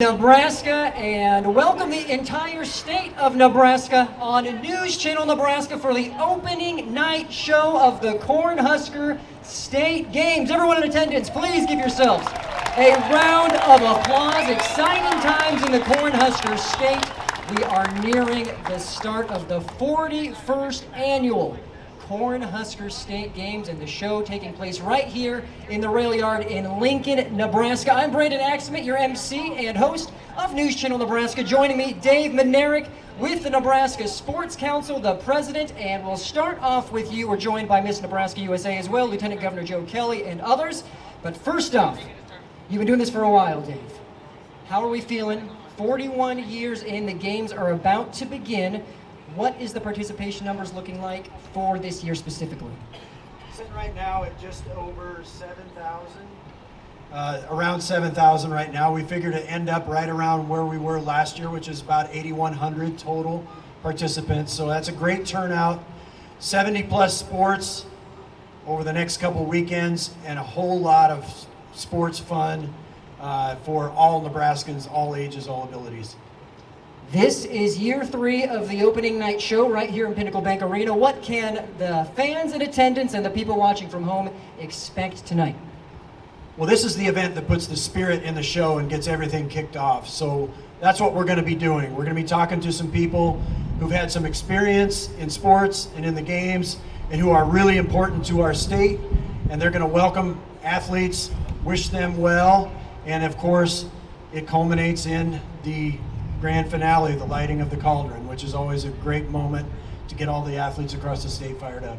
Nebraska, and welcome the entire state of Nebraska on News Channel Nebraska for the opening night show of the Cornhusker State Games. Everyone in attendance, please give yourselves a round of applause. Exciting times in the Cornhusker State. We are nearing the start of the 41st annual Cornhusker State Games, and the show taking place right here in the rail yard in Lincoln, Nebraska. I'm Brandon Axman, your MC and host of News Channel Nebraska. Joining me, Dave Manerick with the Nebraska Sports Council, the president, and we'll start off with you. We're joined by Miss Nebraska USA as well, Lieutenant Governor Joe Kelly and others. But first off, you've been doing this for a while, Dave. How are we feeling? 41 years in, the games are about to begin. What is the participation numbers looking like for this year specifically? Sitting right now at just over 7,000. Around 7,000 right now. We figure to end up right around where we were last year, which is about 8,100 total participants. So that's a great turnout. 70 plus sports over the next couple weekends, and a whole lot of sports fun for all Nebraskans, all ages, all abilities. This is year 3 of the opening night show right here in Pinnacle Bank Arena. What can the fans in attendance and the people watching from home expect tonight? Well, this is the event that puts the spirit in the show and gets everything kicked off. So that's what we're going to be doing. We're going to be talking to some people who've had some experience in sports and in the games and who are really important to our state. And they're going to welcome athletes, wish them well, and of course, it culminates in the grand finale, the lighting of the cauldron, which is always a great moment to get all the athletes across the state fired up.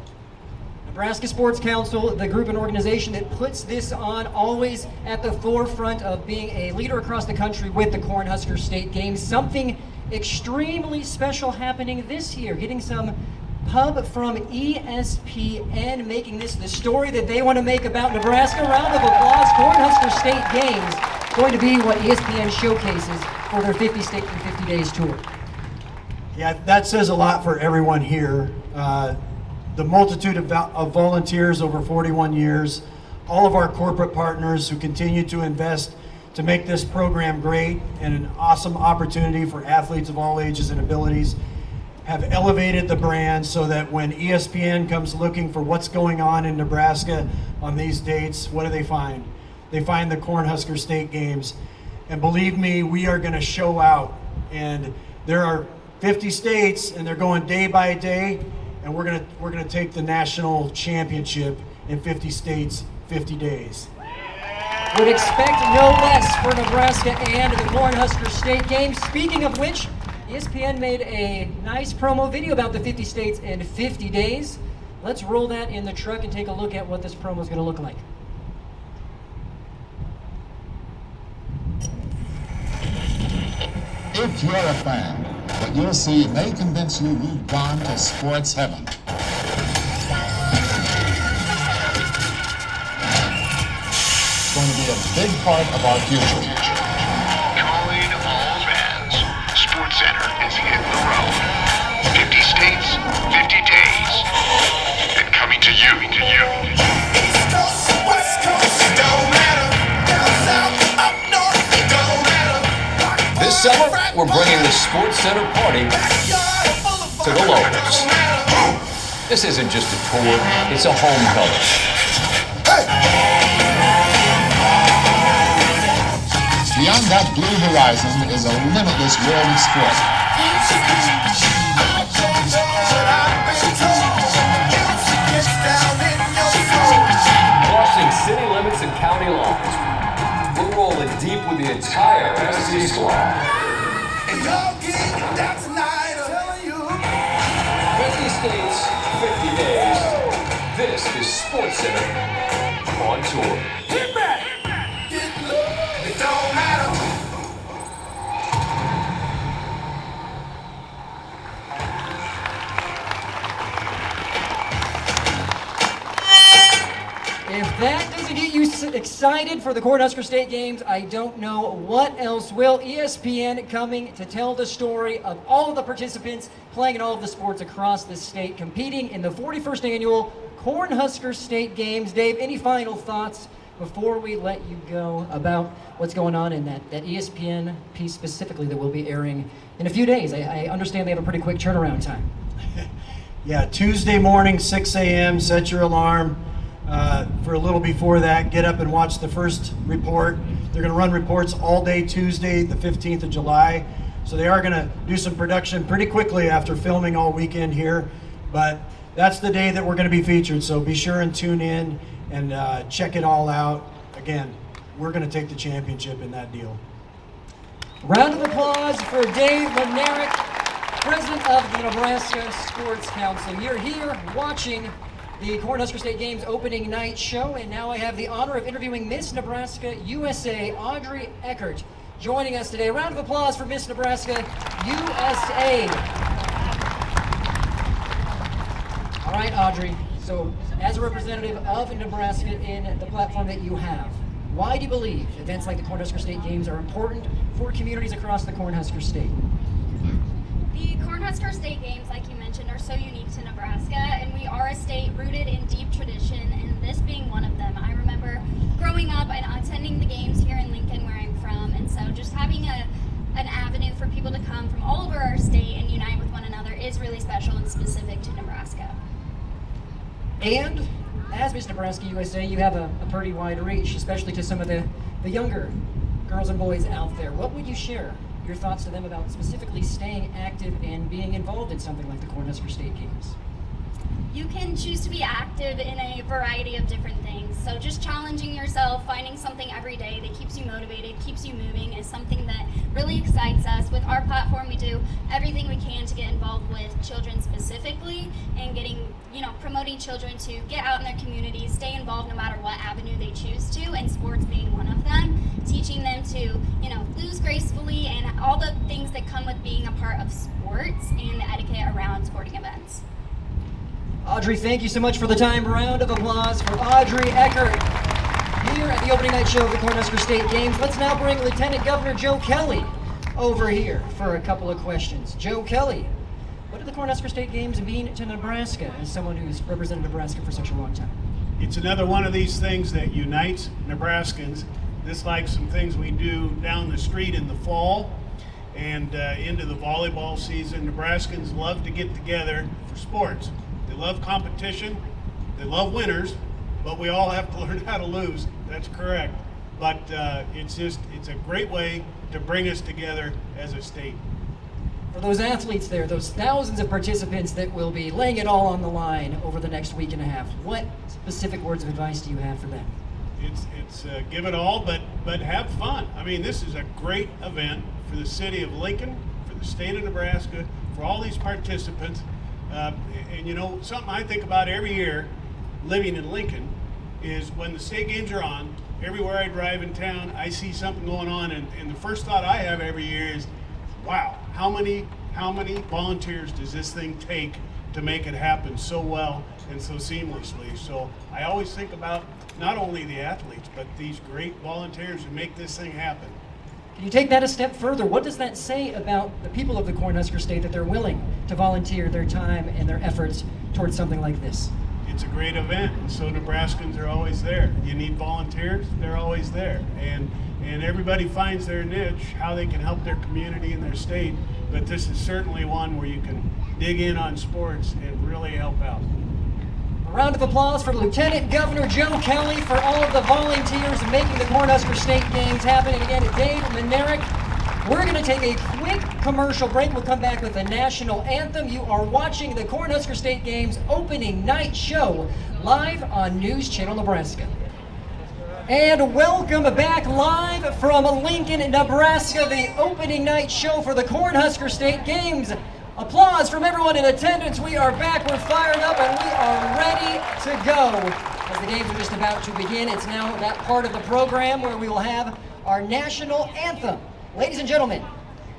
Nebraska Sports Council, the group and organization that puts this on, always at the forefront of being a leader across the country with the Cornhusker State Games. Something extremely special happening this year, getting some pub from ESPN, making this the story that they want to make about Nebraska. Round of applause. Cornhusker State Games going to be what ESPN showcases for their 50 State in 50 Days tour. Yeah, that says a lot for everyone here. The multitude of volunteers over 41 years, all of our corporate partners who continue to invest to make this program great and an awesome opportunity for athletes of all ages and abilities, have elevated the brand so that when ESPN comes looking for what's going on in Nebraska on these dates, what do they find? They find the Cornhusker State Games. And believe me, we are going to show out. And there are 50 states, and they're going day by day, and we're going to take the national championship in 50 states, 50 days. Would expect no less for Nebraska and the Cornhusker State Games. Speaking of which, ESPN made a nice promo video about the 50 states in 50 days. Let's roll that in the truck and take a look at what this promo is going to look like. If you're a fan, what you'll see may convince you you've gone to sports heaven. It's going to be a big part of our future. Calling all fans. Sports Center is hitting the road. 50 states, 50 days. And coming to you, East Coast, West Coast, it don't matter. Down south, up north, it don't matter. This summer, we're bringing the Sports Center party to the locals. This isn't just a tour, it's a homecoming. Beyond that blue horizon is a limitless world of sport. Crossing city limits and county lines, we're rolling deep with the entire SC squad. 50 states, 50 days. This is Sports Center on tour. It don't matter. If that doesn't get you excited for the Cornhusker State Games, I don't know what else will. ESPN coming to tell the story of all of the participants playing in all of the sports across the state, competing in the 41st annual Cornhusker State Games. Dave, any final thoughts before we let you go, about what's going on in that ESPN piece specifically that will be airing in a few days. I understand they have a pretty quick turnaround time. Yeah, Tuesday morning, 6 a.m., set your alarm. For a little before that, get up and watch the first report. They're going to run reports all day Tuesday, the 15th of July. So they are going to do some production pretty quickly after filming all weekend here. But that's the day that we're going to be featured. So be sure and tune in and check it all out. Again, we're going to take the championship in that deal. Round of applause for Dave Manerick, President of the Nebraska Sports Council. You're here watching the Cornhusker State Games opening night show, and now I have the honor of interviewing Miss Nebraska USA, Audrey Eckert, joining us today. A round of applause for Miss Nebraska USA. All right, Audrey, so as a representative of Nebraska in the platform that you have, why do you believe events like the Cornhusker State Games are important for communities across the Cornhusker State? The Cornhusker State Games, like you mentioned, are so unique to Nebraska, and we are a state rooted in deep tradition, and this being one of them. I remember growing up and attending the games here in Lincoln, where I'm from, and so just having an avenue for people to come from all over our state and unite with one another is really special and specific to Nebraska. And as Miss Nebraska USA, you have a pretty wide reach, especially to some of the younger girls and boys out there. What would you share your thoughts to them about specifically staying active and being involved in something like the Cornhusker State Games? You can choose to be active in a variety of different things. So just challenging yourself, finding something every day that keeps you motivated, keeps you moving, is something that really excites us. With our platform, we do everything we can to get involved with children specifically, and promoting children to get out in their communities, stay involved no matter what avenue they choose to, and sports being one of them. Teaching them to, lose gracefully and all the things that come with being a part of sports and the etiquette around sporting events. Audrey, thank you so much for the time. Round of applause for Audrey Eckert here at the opening night show of the Cornhusker State Games. Let's now bring Lieutenant Governor Joe Kelly over here for a couple of questions. Joe Kelly, what do the Cornhusker State Games mean to Nebraska as someone who's represented Nebraska for such a long time? It's another one of these things that unites Nebraskans. This like some things we do down the street in the fall and into the volleyball season. Nebraskans love to get together for sports. They love competition, they love winners, but we all have to learn how to lose. That's correct. But it's a great way to bring us together as a state. For those athletes there, those thousands of participants that will be laying it all on the line over the next week and a half, what specific words of advice do you have for them? It's give it all, but have fun. I mean, this is a great event for the city of Lincoln, for the state of Nebraska, for all these participants. And something I think about every year living in Lincoln is when the state games are on, everywhere I drive in town, I see something going on, and the first thought I have every year is, wow, how many volunteers does this thing take to make it happen so well and so seamlessly? So I always think about not only the athletes, but these great volunteers who make this thing happen. Can you take that a step further? What does that say about the people of the Cornhusker State that they're willing to volunteer their time and their efforts towards something like this? It's a great event, and so Nebraskans are always there. You need volunteers, they're always there. And everybody finds their niche, how they can help their community and their state, but this is certainly one where you can dig in on sports and really help out. A round of applause for Lieutenant Governor Joe Kelly for all of the volunteers making the Cornhusker State Games happen. And again, Dave Manerick. We're going to take a quick commercial break. We'll come back with the national anthem. You are watching the Cornhusker State Games opening night show live on News Channel Nebraska. And welcome back live from Lincoln, Nebraska, the opening night show for the Cornhusker State Games. Applause from everyone in attendance. We are back, we're fired up, and we are ready to go. As the games are just about to begin, it's now that part of the program where we will have our national anthem. Ladies and gentlemen,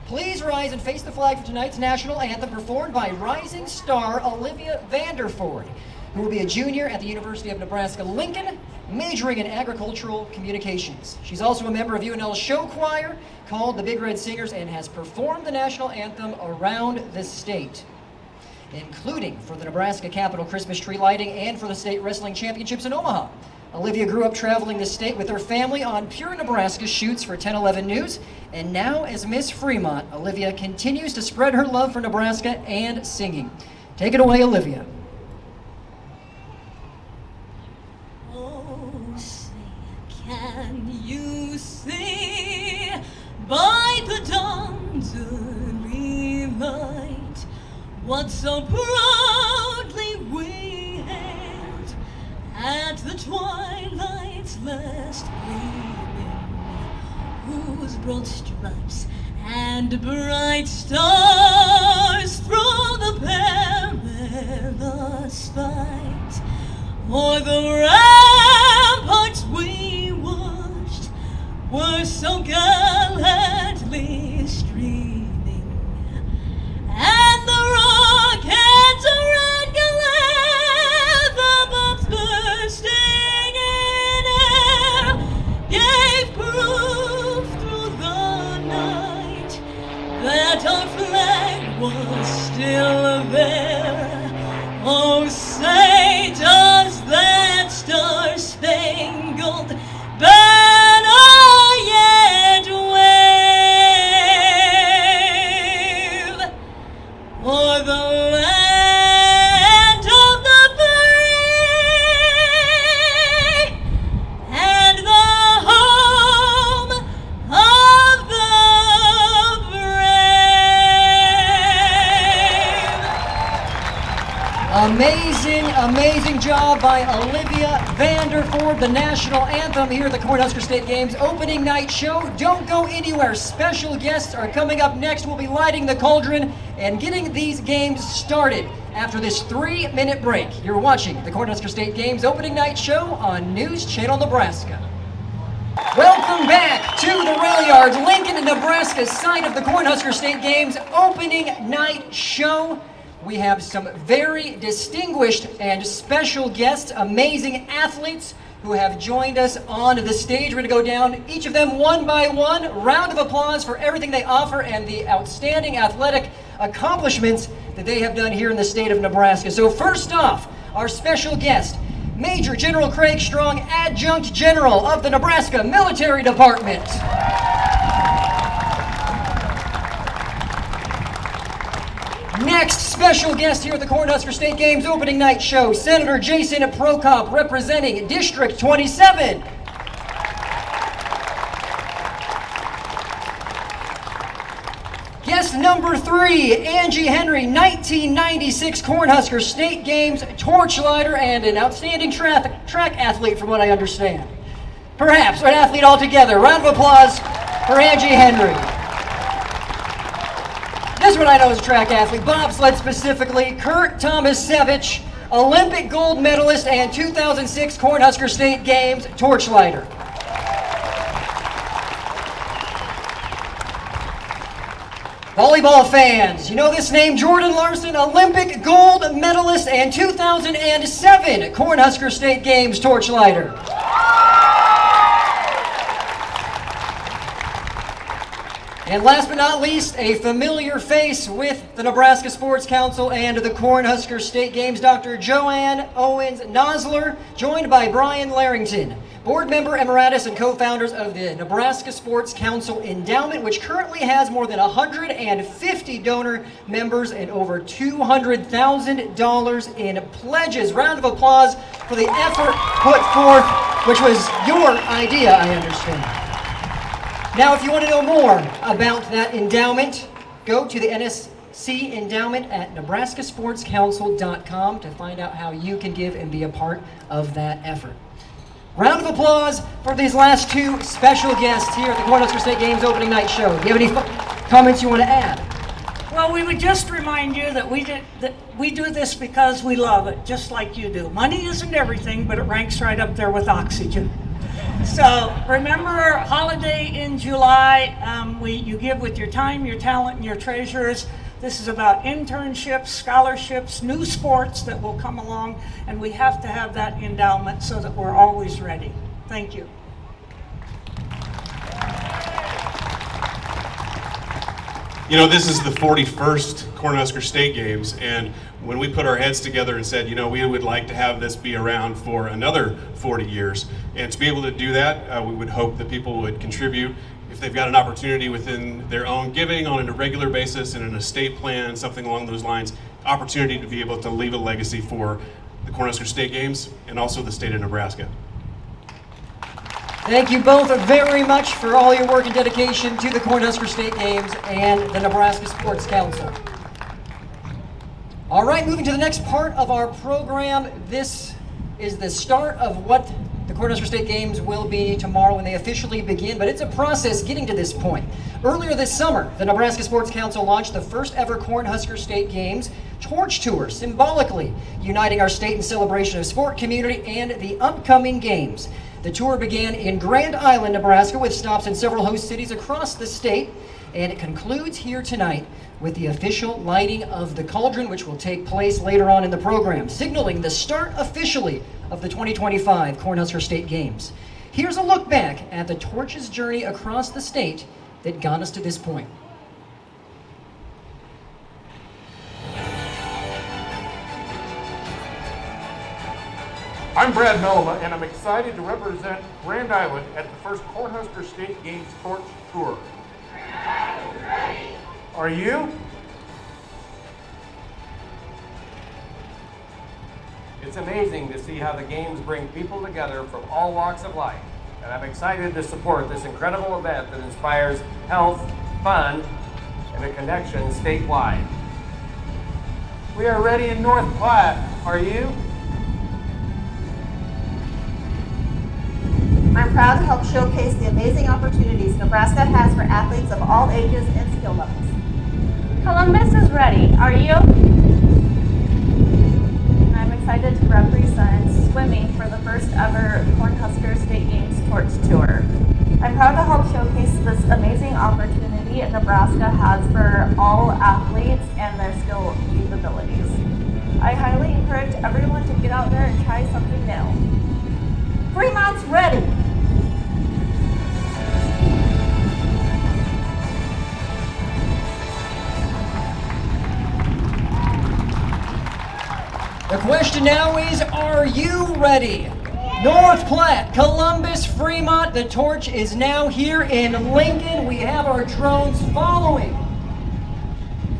please rise and face the flag for tonight's national anthem, performed by rising star Olivia Vanderford, who will be a junior at the University of Nebraska-Lincoln, majoring in agricultural communications. She's also a member of UNL's show choir called the Big Red Singers and has performed the national anthem around the state, including for the Nebraska Capitol Christmas tree lighting and for the state wrestling championships in Omaha. Olivia grew up traveling the state with her family on Pure Nebraska shoots for 10/11 News, and now as Miss Fremont, Olivia continues to spread her love for Nebraska and singing. Take it away, Olivia. Oh, say, can you see by the dawn's early light what so proudly we hailed at the twilight's last gleaming, whose broad stripes and bright stars through the perilous fight o'er the ramparts we watched were so gallantly streaming, and the rockets' red glare, the bombs bursting in air, gave proof through the night that our flag was still there. Oh, say does that star-spangled banner yet wave o'er the land of the free and the home of the brave. Amazing job by Olivia Vanderford, the national anthem here at the Cornhusker State Games opening night show. Don't go anywhere. Special guests are coming up next. We'll be lighting the cauldron and getting these games started after this 3-minute break. You're watching the Cornhusker State Games opening night show on News Channel Nebraska. Welcome back to the Rail Yards, Lincoln, Nebraska, site of the Cornhusker State Games opening night show. We have some very distinguished and special guests, amazing athletes who have joined us on the stage. We're going to go down each of them one by one. Round of applause for everything they offer and the outstanding athletic accomplishments that they have done here in the state of Nebraska. So first off, our special guest, Major General Craig Strong, Adjunct General of the Nebraska Military Department. Next special guest here at the Cornhusker State Games opening night show, Senator Jason Prokop, representing District 27. Guest number 3, Angie Henry, 1996 Cornhusker State Games torchlighter and an outstanding track athlete from what I understand. Perhaps, or an athlete altogether. Round of applause for Angie Henry. This one I know is a track athlete, bobsled specifically, Kurt Tomasevich, Olympic gold medalist and 2006 Cornhusker State Games torchlighter. Volleyball fans, you know this name, Jordan Larson, Olympic gold medalist and 2007 Cornhusker State Games torchlighter. And last but not least, a familiar face with the Nebraska Sports Council and the Cornhusker State Games, Dr. Joanne Owens-Nosler, joined by Brian Larrington, board member emeritus and co-founders of the Nebraska Sports Council Endowment, which currently has more than 150 donor members and over $200,000 in pledges. Round of applause for the effort put forth, which was your idea, I understand. Now, if you want to know more about that endowment, go to the NSC endowment at nebraskasportscouncil.com to find out how you can give and be a part of that effort. Round of applause for these last 2 special guests here at the Cornhusker State Games opening night show. Do you have any comments you want to add? Well, we would just remind you that we do this because we love it, just like you do. Money isn't everything, but it ranks right up there with oxygen. So remember, holiday in July, you give with your time, your talent, and your treasures. This is about internships, scholarships, new sports that will come along, and we have to have that endowment so that we're always ready. Thank you. You know, this is the 41st Cornhusker State Games, and when we put our heads together and said, you know, we would like to have this be around for another 40 years, and to be able to do that, we would hope that people would contribute if they've got an opportunity within their own giving on a regular basis and an estate plan, something along those lines, opportunity to be able to leave a legacy for the Cornhusker State Games and also the state of Nebraska. Thank you both very much for all your work and dedication to the Cornhusker State Games and the Nebraska Sports Council. All right, moving to the next part of our program. This is the start of what the Cornhusker State Games will be tomorrow when they officially begin, but it's a process getting to this point. Earlier this summer, the Nebraska Sports Council launched the first ever Cornhusker State Games Torch Tour, symbolically uniting our state in celebration of sport, community, and the upcoming games. The tour began in Grand Island, Nebraska, with stops in several host cities across the state, and it concludes here tonight with the official lighting of the cauldron, which will take place later on in the program, signaling the start officially of the 2025 Cornhusker State Games. Here's a look back at the torch's journey across the state that got us to this point. I'm Brad Mellema, and I'm excited to represent Grand Island at the first Cornhusker State Games Torch Tour. Are you? It's amazing to see how the games bring people together from all walks of life, and I'm excited to support this incredible event that inspires health, fun, and a connection statewide. We are ready in North Platte. Are you? I'm proud to help showcase the amazing opportunities Nebraska has for athletes of all ages and skill levels. Columbus is ready. Are you? I'm excited to represent swimming for the first ever Cornhusker State Games Torch Tour. I'm proud to help showcase this amazing opportunity Nebraska has for all athletes and their skill capabilities. I highly encourage everyone to get out there and try something new. Fremont's ready. The question now is, are you ready? North Platte, Columbus, Fremont, the torch is now here in Lincoln. We have our drones following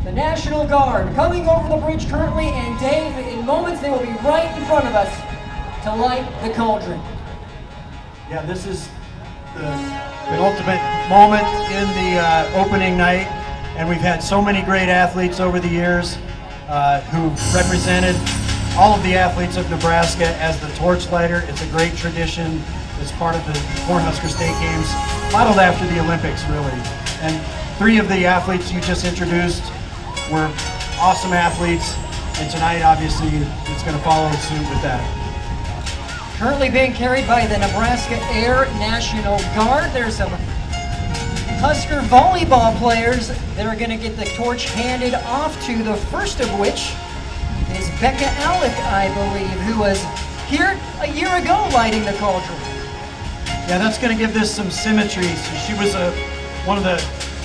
the National Guard coming over the bridge currently, and Dave, in moments they will be right in front of us to light the cauldron. Yeah, this is the ultimate moment in the opening night, and we've had so many great athletes over the years who've represented all of the athletes of Nebraska as the torch lighter. It's a great tradition. It's part of the Cornhusker State Games, modeled after the Olympics, really. And 3 of the athletes you just introduced were awesome athletes, and tonight, obviously, it's going to follow suit with that. Currently being carried by the Nebraska Air National Guard. There's some Husker volleyball players that are going to get the torch handed off to, the first of which is Becca Alec, I believe, who was here a year ago lighting the cauldron. Yeah, that's going to give this some symmetry. So she was one of the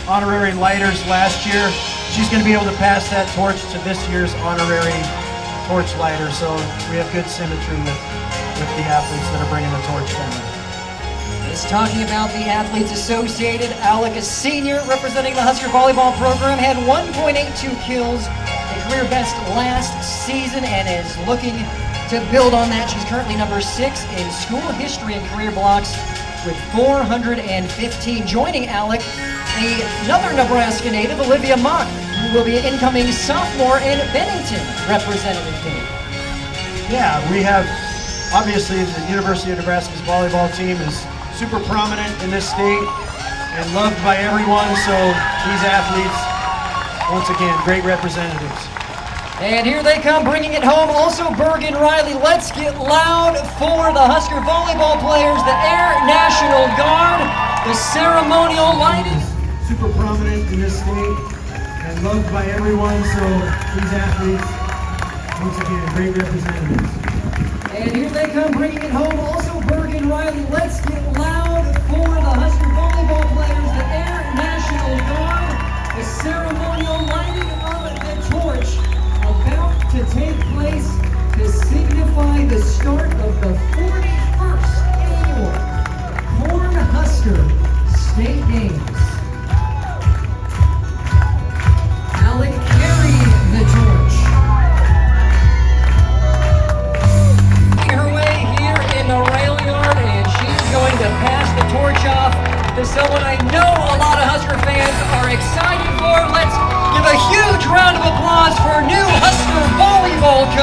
honorary lighters last year. She's going to be able to pass that torch to this year's honorary torch lighter. So we have good symmetry with the athletes that are bringing the torch down. Just talking about the athletes associated, Alec, a senior representing the Husker volleyball program, had 1.82 kills, a career best last season, and is looking to build on that. She's currently number 6 in school history and career blocks with 415. Joining Alec, another Nebraska native, Olivia Mock, who will be an incoming sophomore in Bennington representative team. Yeah, we have, obviously, the University of Nebraska's volleyball team is super prominent in this state and loved by everyone, so these athletes, once again, great representatives. And here they come, bringing it home. Also, Bergen Riley. Let's get loud for the Husker volleyball players, the Air National Guard, the ceremonial lighting. Super prominent in this state and loved by everyone, so these athletes, once again, great representatives. And here they come, bringing it home. Also, Bergen Riley. Let's get loud for the Husker volleyball players, the Air National Guard, the ceremonial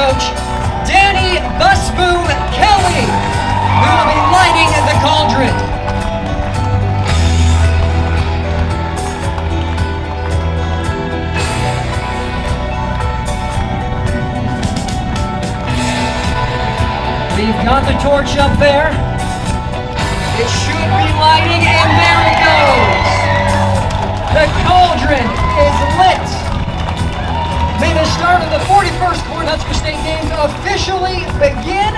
coach, Dani Busboom-Kelly, who will be lighting the cauldron. We've got the torch up there. It should be lighting, and there it goes. The cauldron is lit. May the start of the 41st Cornhusker State Games officially begin.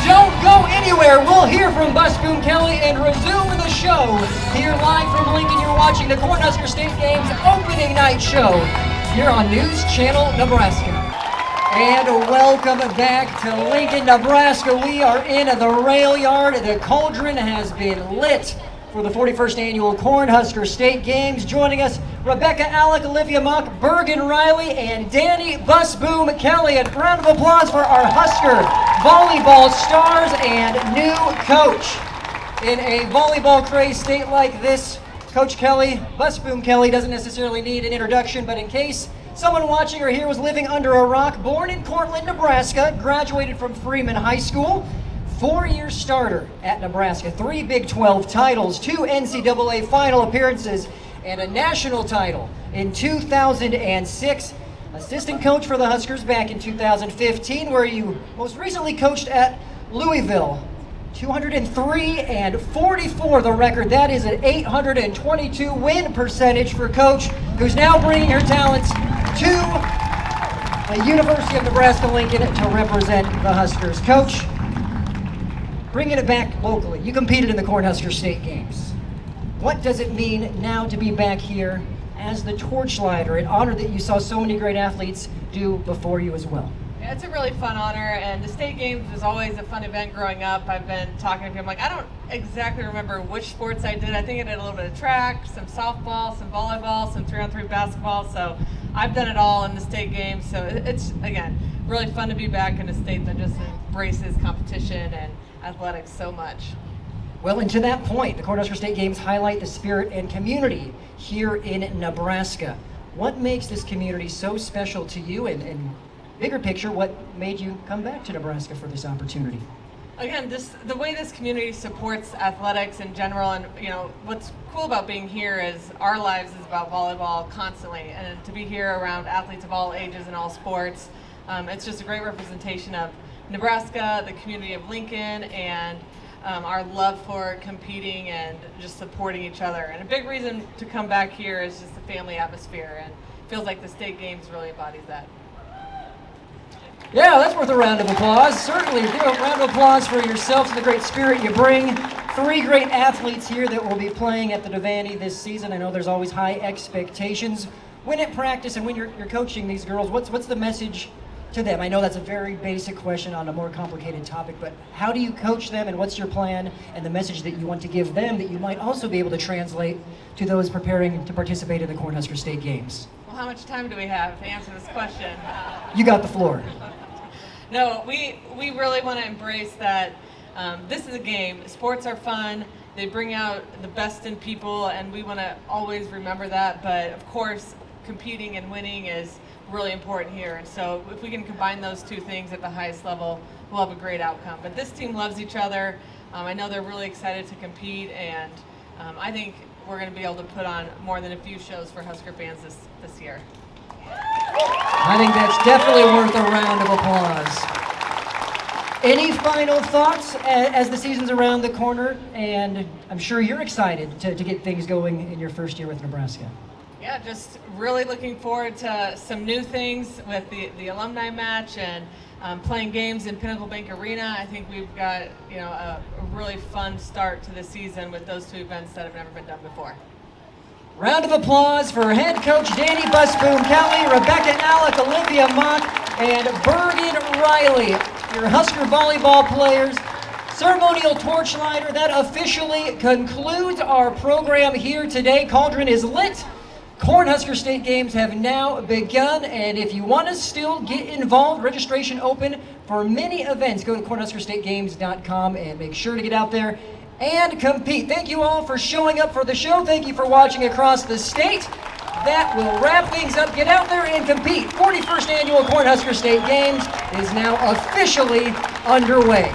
Don't go anywhere. We'll hear from Busboom-Kelly and resume the show. Here live from Lincoln, you're watching the Cornhusker State Games opening night show here on News Channel Nebraska. And welcome back to Lincoln, Nebraska. We are in the rail yard. The cauldron has been lit for the 41st Annual Cornhusker State Games. Joining us, Rebecca Alec, Olivia Mock, Bergen Riley, and Dani Busboom-Kelly. A round of applause for our Husker volleyball stars and new coach. In a volleyball-crazed state like this, Coach Kelly, Busboom-Kelly doesn't necessarily need an introduction, but in case someone watching or here was living under a rock, born in Cortland, Nebraska, graduated from Freeman High School, 4-year starter at Nebraska, 3 Big 12 titles, 2 NCAA final appearances, and a national title in 2006. Assistant coach for the Huskers back in 2015, where you most recently coached at Louisville. 203 and 44 the record. That is an 822 win percentage for Coach, who's now bringing her talents to the University of Nebraska-Lincoln to represent the Huskers. Coach, bringing it back locally. You competed in the Cornhusker State Games. What does it mean now to be back here as the torchlighter, an honor that you saw so many great athletes do before you as well? Yeah, it's a really fun honor, and the State Games was always a fun event growing up. I've been talking to him, like, I don't exactly remember which sports I did. I think I did a little bit of track, some softball, some volleyball, some 3-on-3 basketball, so I've done it all in the State Games. So it's, again, really fun to be back in a state that just embraces competition and athletics so much. Well, and to that point, the Cornhusker State Games highlight the spirit and community here in Nebraska. What makes this community so special to you, and bigger picture, what made you come back to Nebraska for this opportunity? Again, the way this community supports athletics in general, and what's cool about being here is our lives is about volleyball constantly, and to be here around athletes of all ages and all sports, it's just a great representation of Nebraska, the community of Lincoln, and our love for competing and just supporting each other. And a big reason to come back here is just the family atmosphere, and it feels like the State Games really embodies that. Yeah, that's worth a round of applause. Certainly, give a round of applause for yourselves and the great spirit you bring. 3 great athletes here that will be playing at the Devaney this season. I know there's always high expectations. When at practice and when you're coaching these girls, what's the message to them? I know that's a very basic question on a more complicated topic, but how do you coach them, and what's your plan and the message that you want to give them that you might also be able to translate to those preparing to participate in the Cornhusker State Games? Well, how much time do we have to answer this question? You got the floor. No, we really want to embrace that this is a game. Sports are fun. They bring out the best in people, and we want to always remember that. But of course, competing and winning is really important here. And so if we can combine those two things at the highest level, we'll have a great outcome. But this team loves each other. I know they're really excited to compete, and I think we're going to be able to put on more than a few shows for Husker fans this year. I think that's definitely worth a round of applause. Any final thoughts as the season's around the corner? And I'm sure you're excited to get things going in your first year with Nebraska. Yeah, just really looking forward to some new things with the alumni match and playing games in Pinnacle Bank Arena. I think we've got a really fun start to the season with those 2 events that have never been done before. Round of applause for head coach Dani Busboom-Kelly, Rebecca Alec, Olivia Mock, and Bergen Riley, your Husker volleyball players. Ceremonial torchlighter, that officially concludes our program here today. Cauldron is lit. Cornhusker State Games have now begun, and if you want to still get involved, registration open for many events. Go to cornhuskerstategames.com and make sure to get out there and compete. Thank you all for showing up for the show. Thank you for watching across the state. that will wrap things up. Get out there and compete. 41st Annual Cornhusker State Games is now officially underway.